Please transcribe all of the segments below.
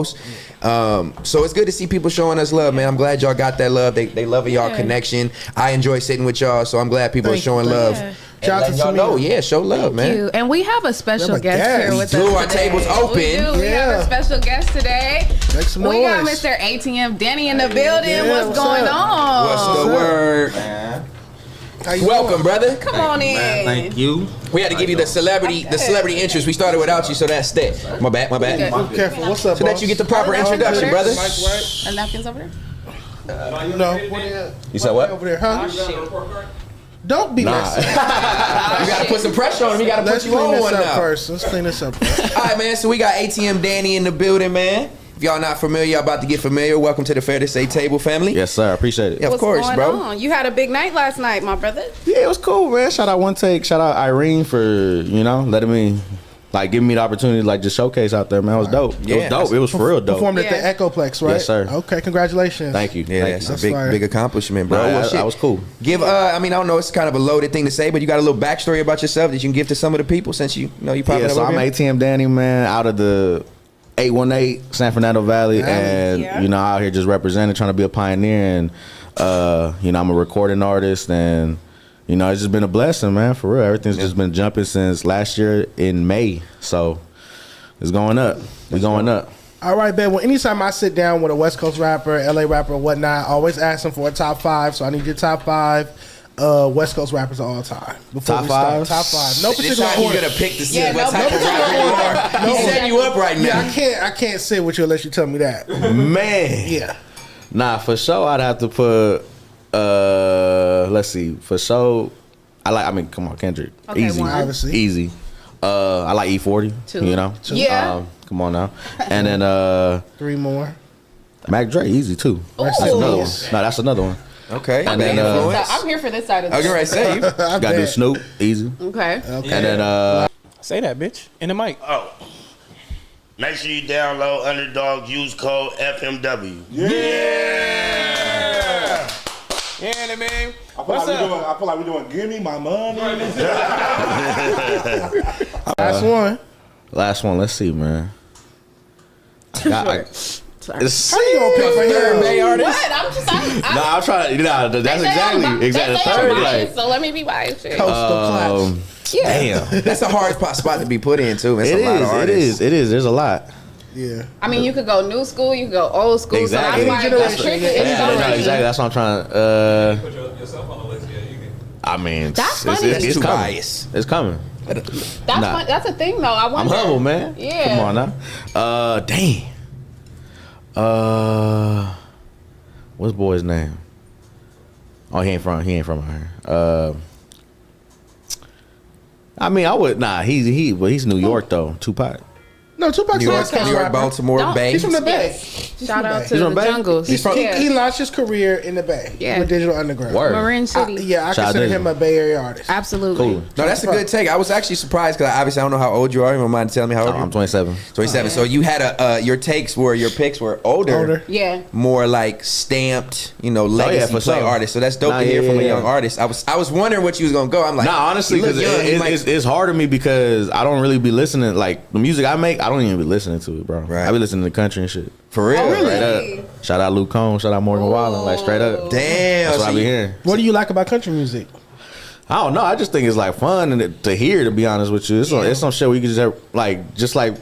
So it's good to see people showing us love, man. I'm glad y'all got that love. They love y'all connection. I enjoy sitting with y'all, so I'm glad people are showing love. And letting y'all know, show love, man. You. And we have a special guest here with us today. Our table's open. We have a special guest today. We got Mr. ATM Danny in the building. What's going on? What's the word, man? Welcome, brother. Come on in. Man, thank you. We had to give you the celebrity interest. We started without you, so that's that. My bad. Be careful. What's up, so that you get the proper introduction, brother. And napkins over there? No. You said what? Over there, huh? Oh, don't be messy. You gotta put some pressure on him. We gotta put you on one now. Let's clean this up first. All right, man. So we got ATM Danny in the building, man. If y'all not familiar, y'all about to get familiar. Welcome to the Fair to Say Table family. Yes, sir. I appreciate it. Yeah, of course, bro. On? You had a big night last night, my brother. Yeah, it was cool, man. Shout out One Take. Shout out Irene for, letting me, giving me the opportunity to, just showcase out there, man. It was dope. Yeah, it was dope. It was for real dope. Performed at the Echoplex, right? Yes, sir. Okay, congratulations. Thank you. Yeah, that's a big accomplishment, bro. Well, that was cool. Give, I don't know, it's kind of a loaded thing to say, but you got a little backstory about yourself that you can give to some of the people since you probably Yeah, so I'm ATM Danny, man, out of the 818 San Fernando Valley, and out here just representing, trying to be a pioneer, and I'm a recording artist, and it's just been a blessing, man, for real. Everything's just been jumping since last year in May, so it's going up. We're going up. All right, Ben. Well, anytime I sit down with a West Coast rapper, LA rapper, or whatnot, I always ask them for a top 5. So I need your top 5 West Coast rappers of all time. Top 5? Top 5. No particular order. You're gonna pick to see what type of rapper you are. He's setting you up right now. Yeah, I can't sit with you unless you tell me that. Man. Yeah. Nah, for sure I'd have to put let's see. For sure come on, Kendrick. Okay, easy. Obviously. Easy. I like E40, 2. Yeah. Come on now. And then 3 more. Mac Dre, easy too. That's another one. No, that's another one. Okay. And then I'm here for this side of the I was gonna say gotta do Snoop, easy. Okay. And then say that, bitch, in the mic. Oh. Make sure you download Underdog, use code FMW. Yeah, man. I feel like we're doing Give Me My Money. Last one. Let's see, man. How you gonna pick for third Bay artist? What? I'm trying to. That's exactly third. So let me be biased. Coastal Yeah. Damn. That's a hard spot to be put in too. It's a lot of artists. It is. There's a lot. Yeah. I mean, you could go new school, you could go old school. Exactly. So that's why Exactly. That's what I'm trying to. Put yourself on the list, you can. I mean, that's funny. It's too coming. biased. It's coming. That's a thing, though. I'm humble, man. Yeah. Come on now. Dang. What's boy's name? Oh, he ain't from out here. I mean, I would he's New York though. Tupac. No, Tupac's New York, Baltimore, Bay. He's from the Bay. Shout out to the Jungles. He launched his career in the Bay with Digital Underground. Word. Marin City. I consider him a Bay Area artist. Absolutely. Cool. No, that's a good take. I was actually surprised because obviously I don't know how old you are. You don't mind telling me how old you are? I'm 27. 27. So you had your picks were older. Yeah. More like stamped, legacy play artists. So that's dope to hear from a young artist. I was wondering what you was gonna go. I'm like, honestly, because it's hard to me because I don't really be listening. Like the music I make, I don't even be listening to it, bro. Right. I be listening to country and shit. For real? Oh, really? Straight up. Shout out Luke Combs. Shout out Morgan Wallen. Like straight up. Damn. That's what I be hearing. What do you like about country music? I don't know. I just think it's like fun and to hear. To be honest with you, it's some shit where you can just like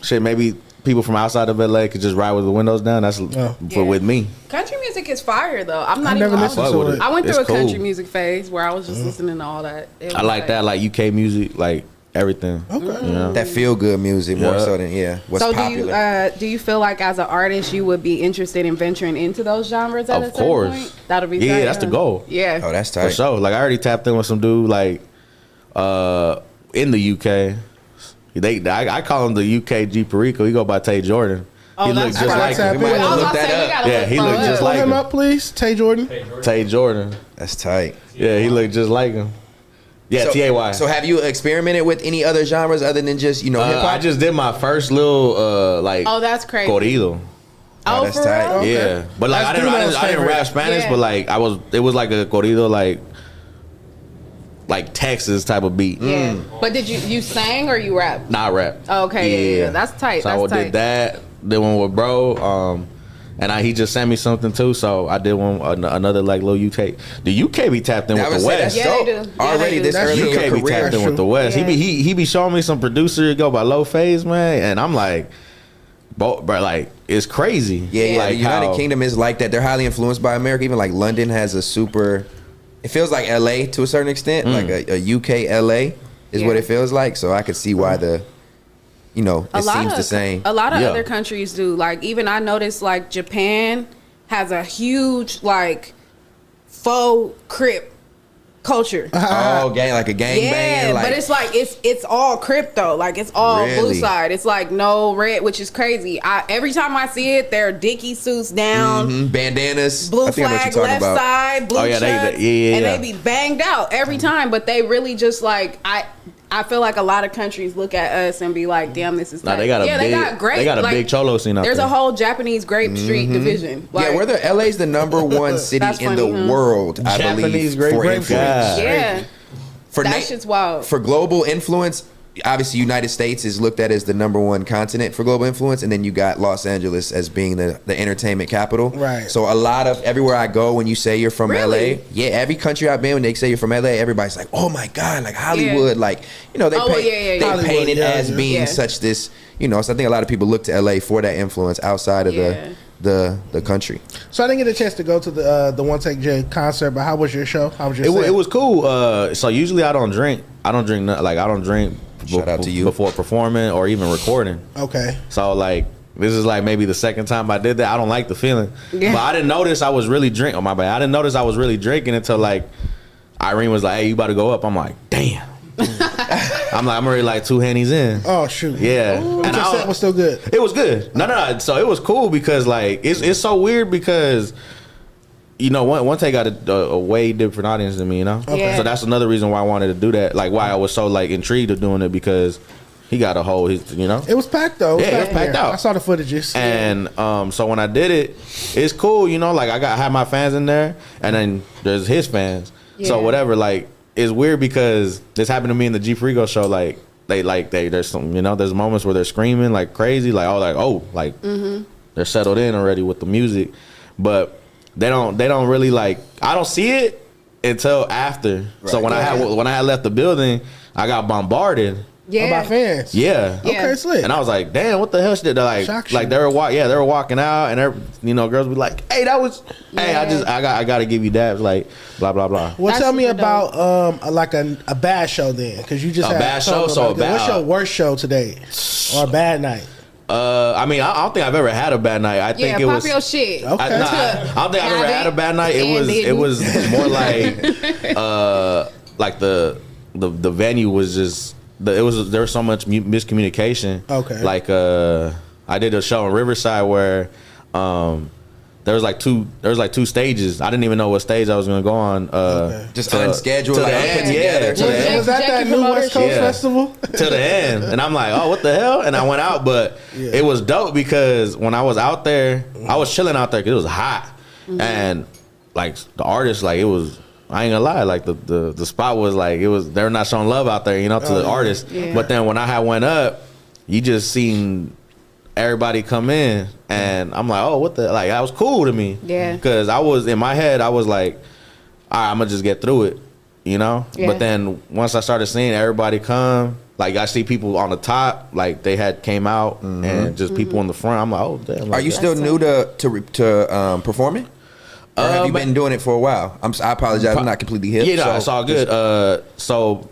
shit. Maybe people from outside of LA could just ride with the windows down. That's with me. Country music is fire though. I went through a country music phase where I was just listening to all that. I like that, like UK music, like everything. Okay. That feel good music more so than what's popular. Do you feel like as an artist you would be interested in venturing into those genres at a certain point? That'll be tight, that's the goal. Yeah. Oh, that's tight. For sure. Like I already tapped in with some dude like in the UK. I call him the UK G Perico. He go by Tay Jordan. Oh, he looks just like him. We might have to look that up. Yeah, he looks just like him. Pull him up, please. Tay Jordan. Tay Jordan. That's tight. Yeah, he looked just like him. Yeah, T-A-Y. So have you experimented with any other genres other than just, hip hop? I just did my first little oh, that's crazy. corrido. Oh, that's tight. Okay. Yeah. But like I didn't rap Spanish, but like it was like a corrido like Texas type of beat. Yeah. But did you sang or you rap? Nah, I rap. Oh, okay, yeah. That's tight. So I did that. did one with bro. And he just sent me something too, so I did one another like little UK. The UK be tapped in with the West. Yeah, they do. Already this early in your UK be career. tapped in with the West. Yeah. He be showing me some producer go by Low Phase, man, and I'm like, bro, like it's crazy. Yeah, like the United Kingdom is like that. They're highly influenced by America. Even like London has a super. It feels like LA to a certain extent, like a UK LA is what it feels like. So I could see why it seems the same. A lot of other countries do. Like even I noticed like Japan has a huge like faux Crip culture. Like a gang bang. But it's like it's all crypto. Like it's all blue Really? side. It's like no red, which is crazy. Every time I see it, their Dickie suits down, bandanas, blue I think I know what flag you're talking left about. side, blue chucks, and yeah. they be banged out every time. But they really just like I feel like a lot of countries look at us and be like, "Damn, this is." Nah, they got a big cholo scene out there. There's a whole Japanese grape street division. Like, We're LA's the number one city in the world, I Japanese believe, for grape influence. yeah, For that shit's wild. For global influence, obviously United States is looked at as the number one continent for global influence, and then you got Los Angeles as being the entertainment capital. Right. So a lot of everywhere I go, when you say you're from Really? LA, every country I've been, when they say you're from LA, everybody's like, "Oh my God, like Hollywood!" Like they Hollywood, paint it as yeah. being such this. So I think a lot of people look to LA for that influence outside of the country. So I didn't get a chance to go to the 1TakeJay concert, but how was your show? How was your set? It was cool. So usually I don't drink. I don't drink. Shout out to you. Before performing or even recording. Okay. So like this is like maybe the second time I did that. I don't like the feeling, but I didn't notice I was really drinking. Oh my bad. I didn't notice I was really drinking until like Irene was like, "Hey, you about to go up?" I'm like, "Damn." I'm already like 2 hennies in. Oh shoot. Yeah. But your set was still good. It was good. No. So it was cool because like it's so weird because. One take got a way different audience than me, Okay. So that's another reason why I wanted to do that. Like why I was so like intrigued of doing it because he got a whole, It was packed though. It was packed out. I saw the footages. And so when I did it, it's cool. Like I had my fans in there, and then there's his fans. So Yeah. whatever. Like it's weird because this happened to me in the G Frigo show. Like there's some there's moments where they're screaming like crazy, they're settled in already with the music, but. They don't really like. I don't see it until after. Right. So when I had left the building, I got bombarded. By fans. Yeah. Okay, slick. And I was like, damn, what the hell? They're like they were walking out, and girls be like, hey, that was. Hey, I got to give you dabs, like blah blah blah. Well, tell me about like a bad show then, because you just had a bad show. So what's your worst show today, or a bad night? I don't think I've ever had a bad night. I think it was your shit. Okay. I don't think I've ever had a bad night. It was more like the venue was just there was so much miscommunication. Okay. Like I did a show in Riverside where there was like two stages. I didn't even know what stage I was gonna go on. Just unscheduled, to the end. Yeah, to the end. Was that new West Coast festival? To the end, and I'm like, oh, what the hell? And I went out, but it was dope because when I was out there, I was chilling out there because it was hot, and like the artist, like it was. I ain't gonna lie, like the spot was like they were not showing love out there, to the artist. Yeah. But then when I went up, you just seen everybody come in, and I'm like, oh, what the, like, that was cool to me. Yeah. Because I was, in my head, I was like, all right, I'm gonna just get through it, Yeah. But then once I started seeing everybody come, like, I see people on the top, like, they came out, and just people in the front. I'm like, oh, damn. Like, are you still new to performing? Or have you been doing it for a while? I apologize, I'm not completely hip. Yeah, no, it's all good. So,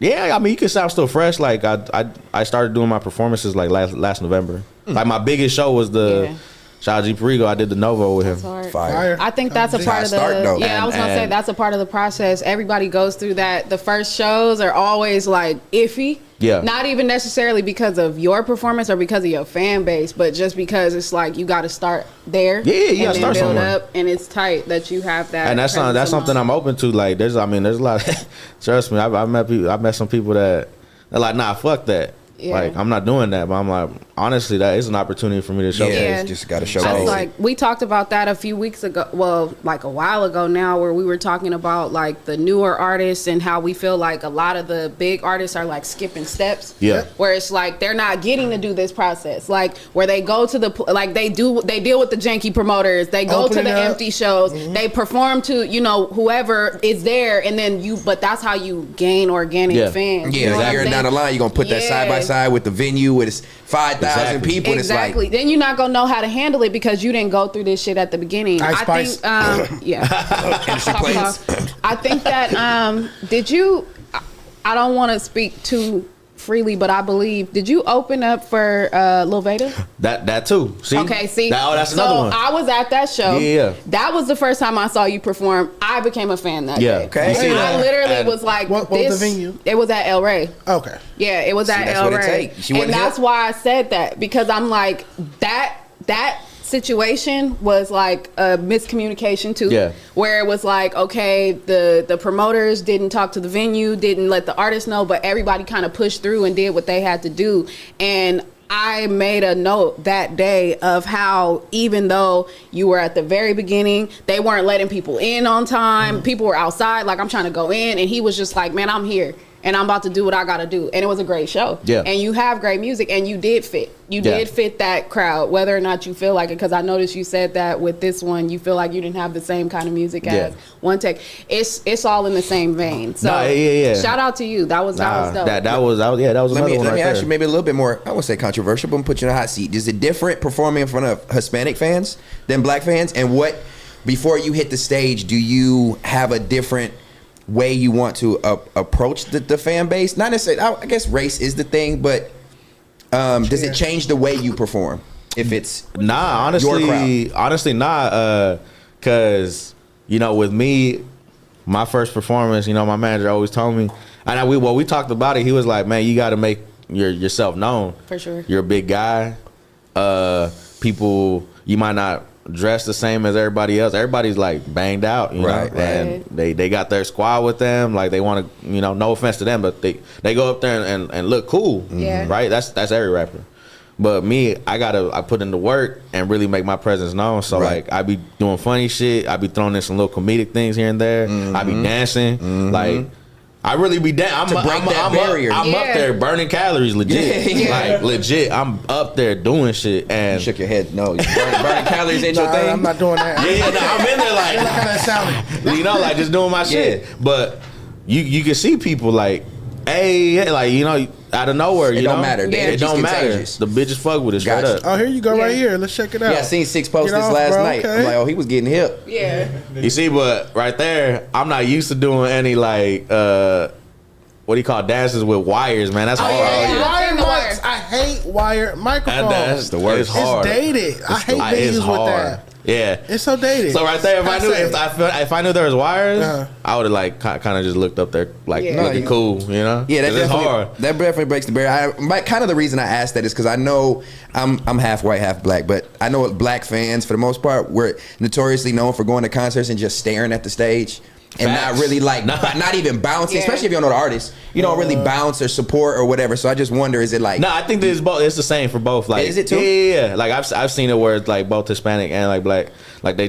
yeah, I mean, you can say I'm still fresh. Like, I started doing my performances, like, last November. Like, my biggest show was the Shout out G Perigo. I did the Novo with him. Fire. I think that's a part of the I was gonna say that's a part of the process. Everybody goes through that. The first shows are always like iffy. Yeah. Not even necessarily because of your performance or because of your fan base, but just because it's like you got to start there. Yeah, you gotta start build somewhere. up, and it's tight that you have that. And that's something I'm open to. Like, there's a lot. Trust me, I met some people that they're like, nah, fuck that. Yeah. Like, I'm not doing that, but I'm like, honestly, that is an opportunity for me to show. Yeah, just got to show. I was like, we talked about that a few weeks ago. Well, like a while ago now, where we were talking about like the newer artists and how we feel like a lot of the big artists are like skipping steps. Yeah. Where it's like they're not getting to do this process. Like where they go to the like they deal with the janky promoters. They go to the empty shows. They perform to whoever is there, and then but that's how you gain organic fans. Yeah, like you're down the line, you're gonna put that side by side with the venue with its 5,000 people. Exactly. And it's like, then you're not gonna know how to handle it because you didn't go through this shit at the beginning. Ice Spice. Think, yeah. I think that did you? I don't want to speak too freely, but I believe, did you open up for Lil Veda? That too. See? Okay, see. That's another one. I was at that show. Yeah. That was the first time I saw you perform. I became a fan that day. Okay. And I literally was like, what was the venue? It was at El Rey. Okay. Yeah, it was at that's El what it Rey. take. And that's why I said that, because I'm like, that situation was like a miscommunication too. Yeah. Where it was like, okay, the promoters didn't talk to the venue, didn't let the artists know, but everybody kind of pushed through and did what they had to do. And I made a note that day of how, even though you were at the very beginning, they weren't letting people in on time. People were outside, like, I'm trying to go in. And he was just like, man, I'm here. And I'm about to do what I got to do. And it was a great show. Yeah. And you have great music. And you did fit. You did fit that crowd, whether or not you feel like it. Because I noticed you said that with this one, you feel like you didn't have the same kind of music as One Take. It's all in the same vein. So shout out to you. That was dope. That was another one. Let me ask there. you maybe a little bit more, I won't say controversial, but I'm put you in a hot seat. Is it different performing in front of Hispanic fans than black fans? And what, before you hit the stage, do you have a different way you want to approach the fan base? Not necessarily, I guess race is the thing, but does it change the way you perform if it's honestly not, because with me, my first performance, my manager always told me, and we talked about it. He was like, man, you got to make yourself known. For sure. You're a big guy. People, you might not dress the same as everybody else. Everybody's like banged out, you know, and they got their squad with them. Like they want to, no offense to them, but they go up there and look cool, right? That's every rapper. But me, I put in the work and really make my presence known. So like I be doing funny shit. I be throwing in some little comedic things here and there. I be dancing, like. I really be down. I'm up there burning calories, legit. Like legit, I'm up there doing shit. And you shook your head. No, you burning calories ain't your thing. I'm not doing that. I'm in there like how that sounded. Like just doing my shit. But you can see people like, hey, like out of nowhere. It don't matter. It don't matter. The bitches fuck with it straight up. Oh, here you go, right here. Let's check it out. Yeah, I seen 6 posts this last night. I'm like, oh, he was getting hip. Yeah. You see, but right there, I'm not used to doing any like what do you call dances with wires, man? That's hard. Wire mics. I hate wire microphones. That's the worst. It's hard. It's dated. I hate venues with that. Yeah, it's so dated. So right there, if I knew there was wires, I would have like kind of just looked up there like looking cool, Yeah, that's hard. That definitely breaks the barrier. Kind of the reason I asked that is because I know I'm half white, half black, but I know black fans for the most part we're notoriously known for going to concerts and just staring at the stage. And not really like, not even bouncing, especially if you don't know the artist. You don't really bounce or support or whatever. So I just wonder, is it like? No, I think it's both. It's the same for both. Like, is it too? Yeah. Like I've seen it where it's like both Hispanic and like black. Like they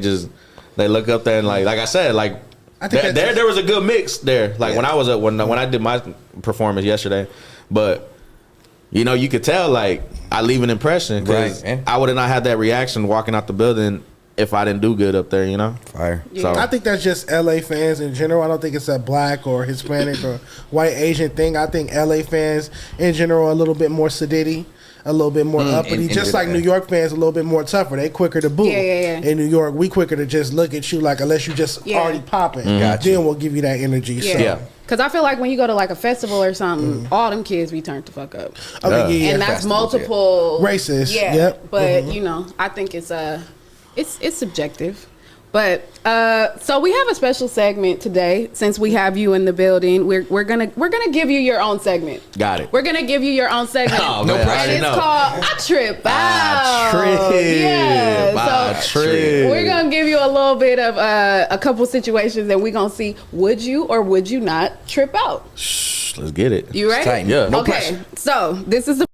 look up there and like I said, like there was a good mix there. Like when I did my performance yesterday, but you could tell like I leave an impression because I would have not had that reaction walking out the building if I didn't do good up there, Fire. Yeah. So I think that's just LA fans in general. I don't think it's a black or Hispanic or white Asian thing. I think LA fans in general are a little bit more sedity, a little bit more uppity. Just like New York fans, a little bit more tougher. They quicker to boo. In New York, we quicker to just look at you like unless you just already popping. Then we'll give you that energy. Yeah. Because I feel like when you go to like a festival or something, all them kids be turned the fuck up. Okay, and that's multiple races. Yeah. Yep. But I think it's subjective. But so we have a special segment today since we have you in the building. We're gonna give you your own segment. Got it. We're gonna give you your own segment. No pressure. And it's called I Trip Out. I Trip. Yeah. I Trip. We're gonna give you a little little bit of a couple situations, and we're gonna see would you or would you not trip out. Let's get it. You ready? Tighten. Yeah. Okay, so this is the